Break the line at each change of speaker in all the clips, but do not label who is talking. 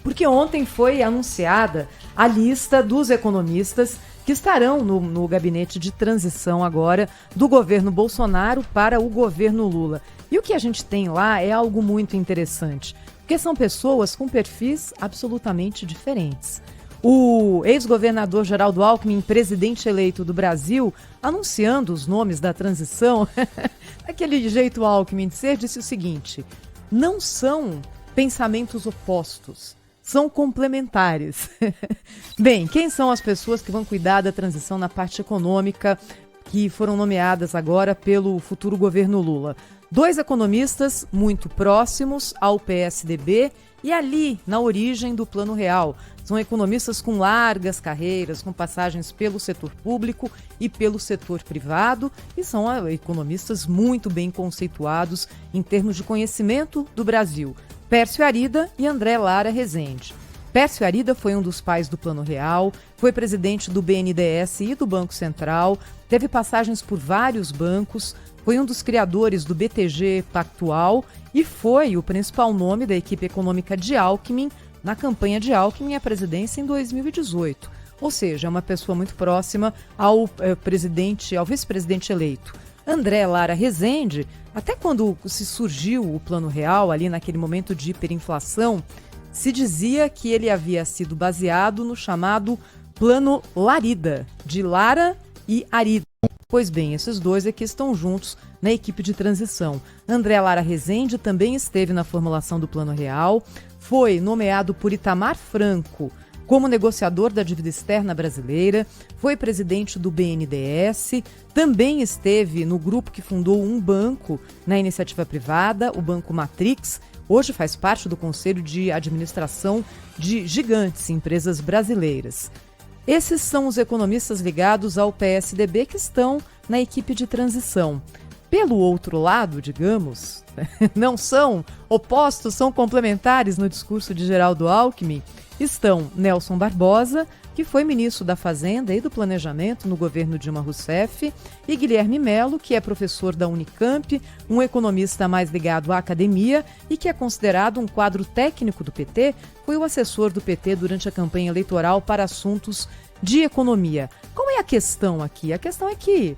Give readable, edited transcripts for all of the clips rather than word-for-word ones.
porque ontem foi anunciada a lista dos economistas que estarão no gabinete de transição agora do governo Bolsonaro para o governo Lula. E o que a gente tem lá é algo muito interessante, porque são pessoas com perfis absolutamente diferentes. O ex-governador Geraldo Alckmin, presidente eleito do Brasil, anunciando os nomes da transição, daquele jeito Alckmin de ser, disse o seguinte: não são pensamentos opostos, são complementares. Bem, quem são as pessoas que vão cuidar da transição na parte econômica que foram nomeadas agora pelo futuro governo Lula? 2 economistas muito próximos ao PSDB e ali na origem do Plano Real. São economistas com largas carreiras, com passagens pelo setor público e pelo setor privado, e são economistas muito bem conceituados em termos de conhecimento do Brasil. Pércio Arida e André Lara Rezende. Pércio Arida foi um dos pais do Plano Real, foi presidente do BNDES e do Banco Central, teve passagens por vários bancos, foi um dos criadores do BTG Pactual e foi o principal nome da equipe econômica de Alckmin na campanha de Alckmin à presidência em 2018. Ou seja, é uma pessoa muito próxima ao vice-presidente eleito. André Lara Rezende, até quando se surgiu o Plano Real, ali naquele momento de hiperinflação, se dizia que ele havia sido baseado no chamado Plano Larida, de Lara e Arida. Pois bem, esses 2 aqui estão juntos na equipe de transição. André Lara Rezende também esteve na formulação do Plano Real, foi nomeado por Itamar Franco como negociador da dívida externa brasileira, foi presidente do BNDES, também esteve no grupo que fundou um banco na iniciativa privada, o Banco Matrix. Hoje faz parte do Conselho de Administração de gigantes empresas brasileiras. Esses são os economistas ligados ao PSDB que estão na equipe de transição. Pelo outro lado, digamos, não são opostos, são complementares no discurso de Geraldo Alckmin, estão Nelson Barbosa, que foi ministro da Fazenda e do Planejamento no governo Dilma Rousseff, e Guilherme Melo, que é professor da Unicamp, um economista mais ligado à academia e que é considerado um quadro técnico do PT, foi o assessor do PT durante a campanha eleitoral para assuntos de economia. Qual é a questão aqui? A questão é que,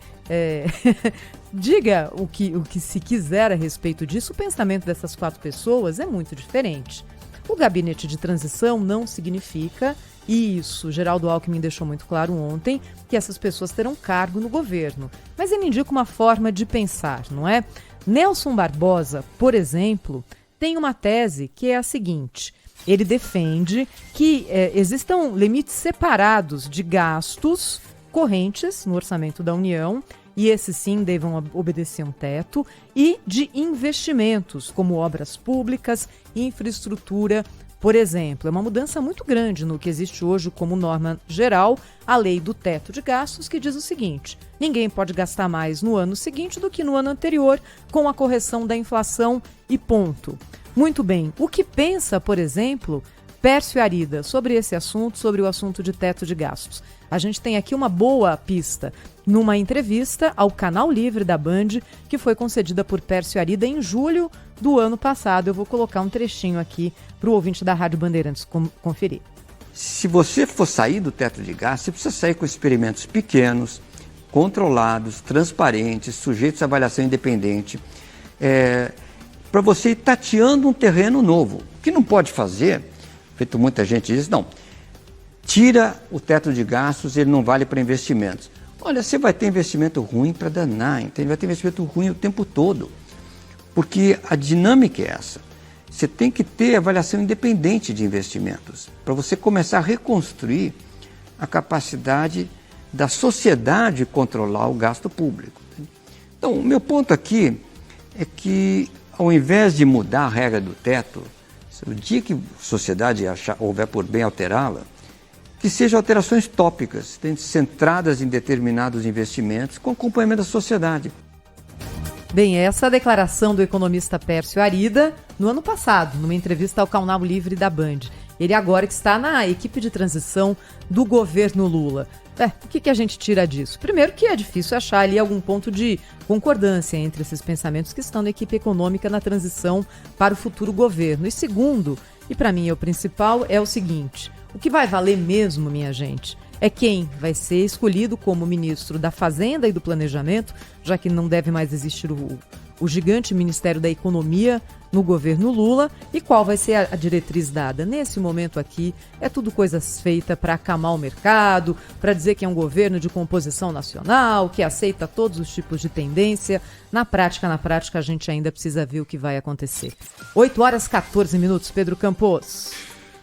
diga o que se quiser a respeito disso, o pensamento dessas 4 pessoas é muito diferente. O gabinete de transição não significa, e isso Geraldo Alckmin deixou muito claro ontem, que essas pessoas terão cargo no governo. Mas ele indica uma forma de pensar, não é? Nelson Barbosa, por exemplo, tem uma tese que é a seguinte: ele defende que existam limites separados de gastos correntes no orçamento da União, e esses sim devam obedecer um teto, e de investimentos, como obras públicas, infraestrutura, por exemplo. É uma mudança muito grande no que existe hoje como norma geral, a lei do teto de gastos, que diz o seguinte: ninguém pode gastar mais no ano seguinte do que no ano anterior, com a correção da inflação e ponto. Muito bem, o que pensa, por exemplo, Pércio Arida sobre esse assunto, sobre o assunto de teto de gastos? A gente tem aqui uma boa pista numa entrevista ao Canal Livre da Band, que foi concedida por Pércio Arida em julho do ano passado. Eu vou colocar um trechinho aqui para o ouvinte da Rádio Bandeirantes conferir.
Se você for sair do teto de gastos, você precisa sair com experimentos pequenos, controlados, transparentes, sujeitos à avaliação independente, para você ir tateando um terreno novo. O que não pode fazer, feito muita gente diz, não, tira o teto de gastos, ele não vale para investimentos. Olha, você vai ter investimento ruim para danar, entende? Vai ter investimento ruim o tempo todo, porque a dinâmica é essa. Você tem que ter avaliação independente de investimentos, para você começar a reconstruir a capacidade da sociedade controlar o gasto público. Então, o meu ponto aqui é que, ao invés de mudar a regra do teto, o dia que a sociedade houver por bem alterá-la, que sejam alterações tópicas, centradas em determinados investimentos, com acompanhamento da sociedade.
Bem, essa é a declaração do economista Pércio Arida no ano passado, numa entrevista ao Canal Livre da Band. Ele agora que está na equipe de transição do governo Lula. O que a gente tira disso? Primeiro que é difícil achar ali algum ponto de concordância entre esses pensamentos que estão na equipe econômica na transição para o futuro governo. E segundo, E para mim o principal é o seguinte: o que vai valer mesmo, minha gente, é quem vai ser escolhido como ministro da Fazenda e do Planejamento, já que não deve mais existir o gigante Ministério da Economia no governo Lula, e qual vai ser a diretriz dada. Nesse momento aqui, é tudo coisas feitas para acalmar o mercado, para dizer que é um governo de composição nacional, que aceita todos os tipos de tendência. Na prática, a gente ainda precisa ver o que vai acontecer. 8 horas 14 minutos, Pedro Campos.